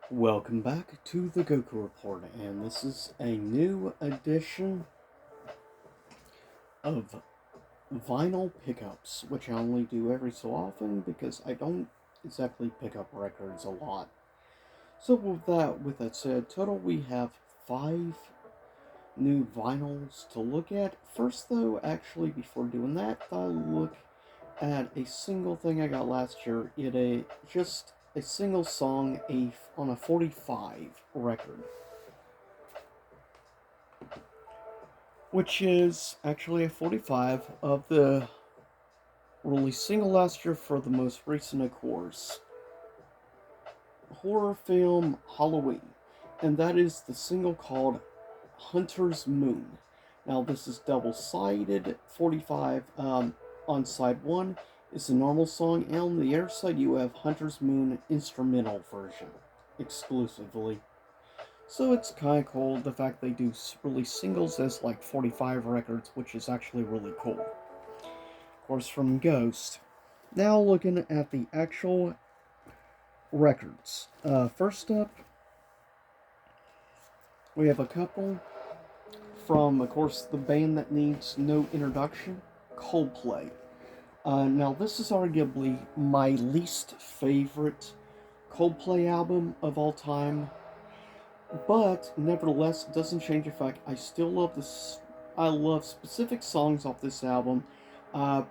Welcome back to the Goku Report, and this is a new edition of vinyl pickups, which I only do every so often because I don't exactly pick up records a lot. So with that said, total we have 5 new vinyls to look at. First though, actually before doing that, I'll look at a single thing I got last year. Just a single song on a 45 record, which is actually a 45 of the released single last year for the most recent, of course, horror film Halloween. And that is the single called Hunter's Moon. Now, this is double sided 45. On side 1 is the normal song, and on the other side, you have Hunter's Moon instrumental version exclusively. So it's kind of cool the fact they do release singles as like 45 records, which is actually really cool. Of course, from Ghost. Now looking at the actual records. First up, we have a couple from, of course, the band that needs no introduction, Coldplay. Now, this is arguably my least favorite Coldplay album of all time, but nevertheless, it doesn't change the fact I still love this. I love specific songs off this album.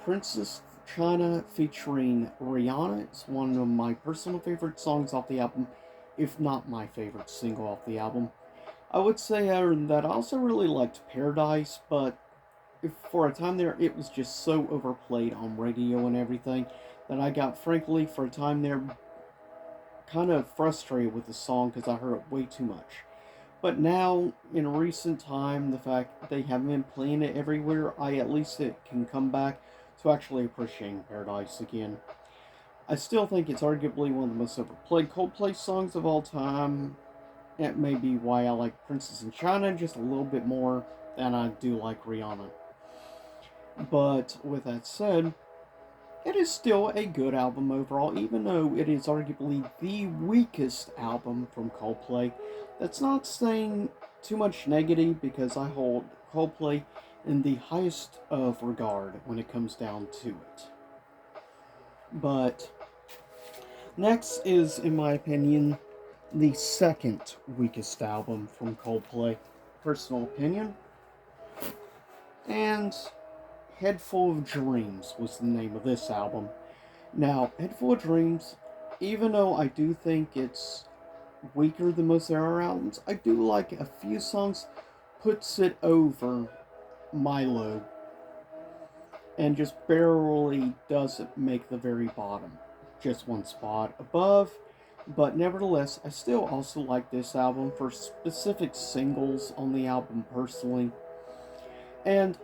Princess China featuring Rihanna is one of my personal favorite songs off the album, if not my favorite single off the album. I would say other than that, I also really liked Paradise, but for a time there, it was just so overplayed on radio and everything that I got, frankly, for a time there, kind of frustrated with the song because I heard it way too much. But now, in recent time, the fact that they haven't been playing it everywhere, I at least it can come back to actually appreciating Paradise again. I still think it's arguably one of the most overplayed Coldplay songs of all time. It may be why I like Princess in China just a little bit more than I do like Rihanna. But with that said, it is still a good album overall, even though it is arguably the weakest album from Coldplay. That's not saying too much negative because I hold Coldplay in the highest of regard when it comes down to it. But next is, in my opinion, the second weakest album from Coldplay. Personal opinion. And Head Full of Dreams was the name of this album. Now, Head Full of Dreams, even though I do think it's weaker than most of their albums, I do like a few songs, puts it over Milo, and just barely doesn't make the very bottom. Just one spot above. But nevertheless, I still also like this album for specific singles on the album personally. And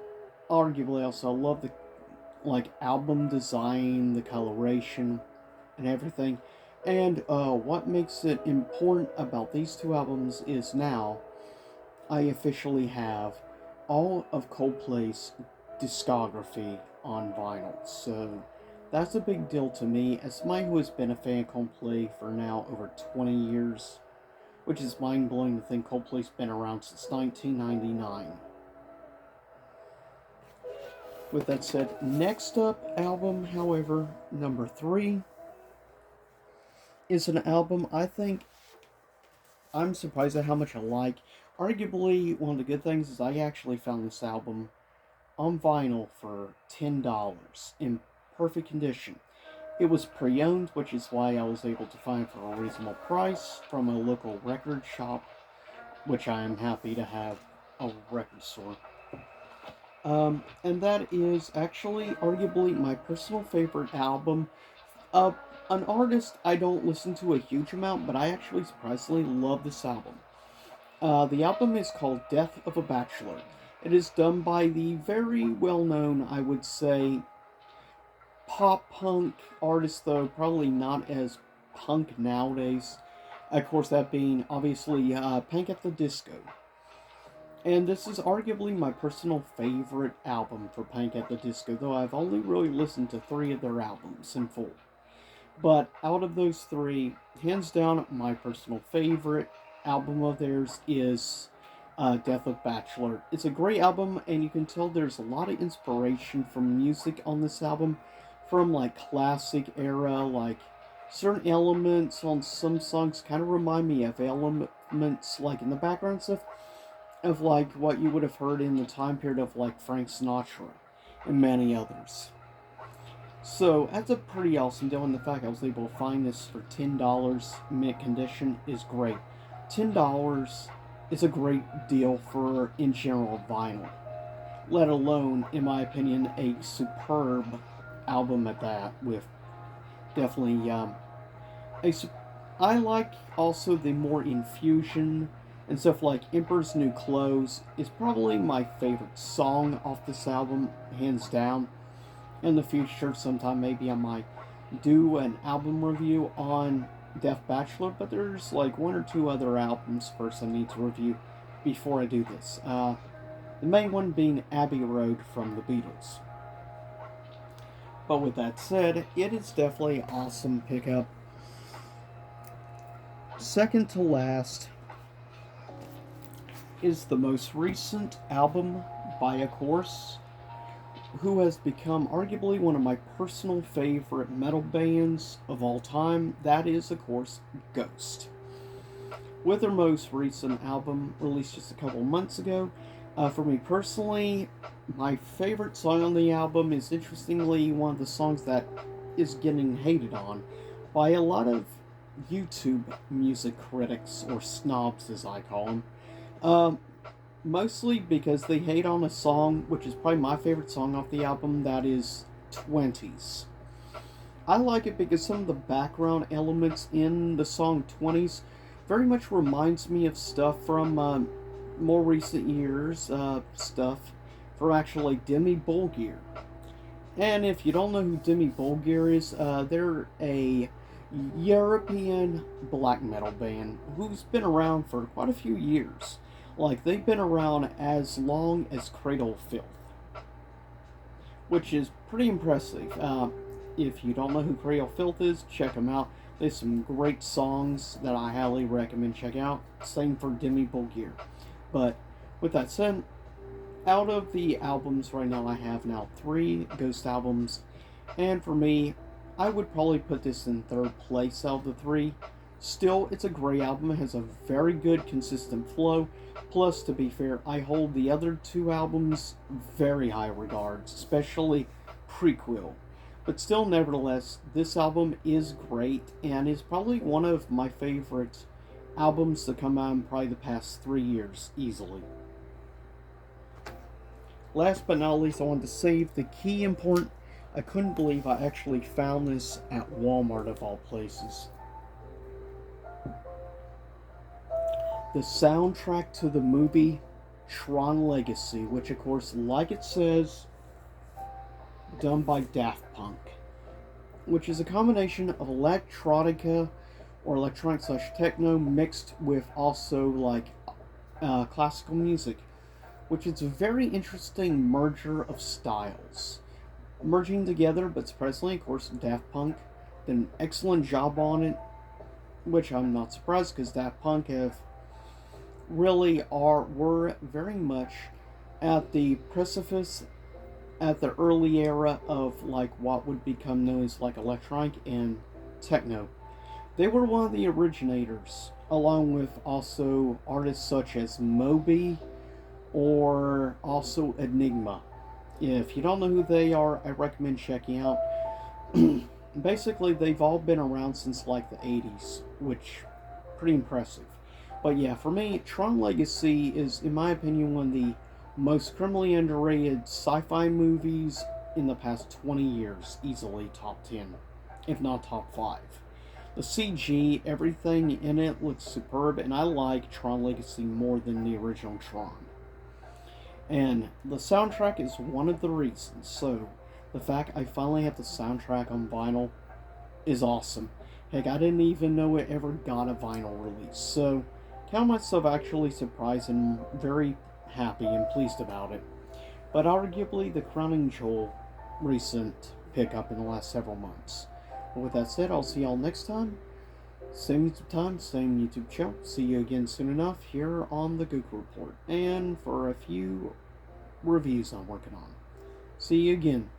arguably also I love the album design, the coloration, and everything. And what makes it important about these two albums is now I officially have all of Coldplay's discography on vinyl. So that's a big deal to me as somebody who has been a fan of Coldplay for now over 20 years, which is mind blowing to think Coldplay's been around since 1999. With that said, next up album, however, number 3, is an album I think I'm surprised at how much I like. Arguably, one of the good things is I actually found this album on vinyl for $10 in perfect condition. It was pre-owned, which is why I was able to find it for a reasonable price from a local record shop, which I am happy to have a record store. And that is actually arguably my personal favorite album. Uh, an artist I don't listen to a huge amount, but I actually surprisingly love this album. The album is called Death of a Bachelor. It is done by the very well known, I would say, pop punk artist, though probably not as punk nowadays. Of course, that being obviously Panic at the Disco. And this is arguably my personal favorite album for Panic at the Disco, though I've only really listened to 3 of their albums in full. But out of those three, hands down, my personal favorite album of theirs is Death of Bachelor. It's a great album, and you can tell there's a lot of inspiration from music on this album, from like classic era, like certain elements on some songs kind of remind me of elements like in the background stuff of like what you would have heard in the time period of like Frank Sinatra and many others. So that's a pretty awesome deal, and the fact I was able to find this for $10 mint condition is great. $10 is a great deal for in general vinyl, let alone, in my opinion, a superb album at that. With definitely a, I like also the more infusion and stuff like Emperor's New Clothes is probably my favorite song off this album, hands down. In the future, sometime maybe I might do an album review on Death Bachelor, but there's like one or two other albums first I need to review before I do this. The main one being Abbey Road from the Beatles. But with that said, it is definitely an awesome pickup. Second to last is the most recent album by a course who has become arguably one of my personal favorite metal bands of all time. That is, of course, Ghost. With their most recent album, released just a couple months ago, for me personally, my favorite song on the album is interestingly one of the songs that is getting hated on by a lot of YouTube music critics, or snobs as I call them. Mostly because they hate on a song, which is probably my favorite song off the album, that is 20s. I like it because some of the background elements in the song 20s very much reminds me of stuff from more recent years, stuff from actually Demi Bulgir. And if you don't know who Demi Bulgir is, they're a European black metal band who's been around for quite a few years. Like, they've been around as long as Cradle of Filth, which is pretty impressive. If you don't know who Cradle of Filth is, check them out. There's some great songs that I highly recommend check out. Same for Demi Bulgir. But with that said, out of the albums right now, I have now 3 Ghost albums, and for me, I would probably put this in third place out of the 3. Still, it's a great album. It has a very good, consistent flow. Plus, to be fair, I hold the other 2 albums very high regards, especially Prequel. But still, nevertheless, this album is great and is probably one of my favorite albums to come out in probably the past 3 years, easily. Last but not least, I wanted to save the key important. I couldn't believe I actually found this at Walmart of all places. The soundtrack to the movie Tron Legacy, which of course, like it says, done by Daft Punk, which is a combination of electronica or electronic slash techno mixed with also like classical music, which is a very interesting merger of styles. Merging together, but surprisingly, of course, Daft Punk did an excellent job on it, which I'm not surprised because Daft Punk were very much at the precipice at the early era of like what would become known as like electronic and techno. They were one of the originators, along with also artists such as Moby or also Enigma. If you don't know who they are, I recommend checking out. Basically, they've all been around since like the 80s, which pretty impressive. But yeah, for me, Tron Legacy is, in my opinion, one of the most criminally underrated sci-fi movies in the past 20 years. Easily top 10, if not top 5. The CG, everything in it looks superb, and I like Tron Legacy more than the original Tron. And the soundtrack is one of the reasons. So, the fact I finally have the soundtrack on vinyl is awesome. Heck, I didn't even know it ever got a vinyl release. So, count myself actually surprised and very happy and pleased about it. But arguably the crowning jewel recent pickup in the last several months. But with that said, I'll see y'all next time. Same YouTube time, same YouTube channel. See you again soon enough here on the Goku Report. And for a few reviews I'm working on. See you again.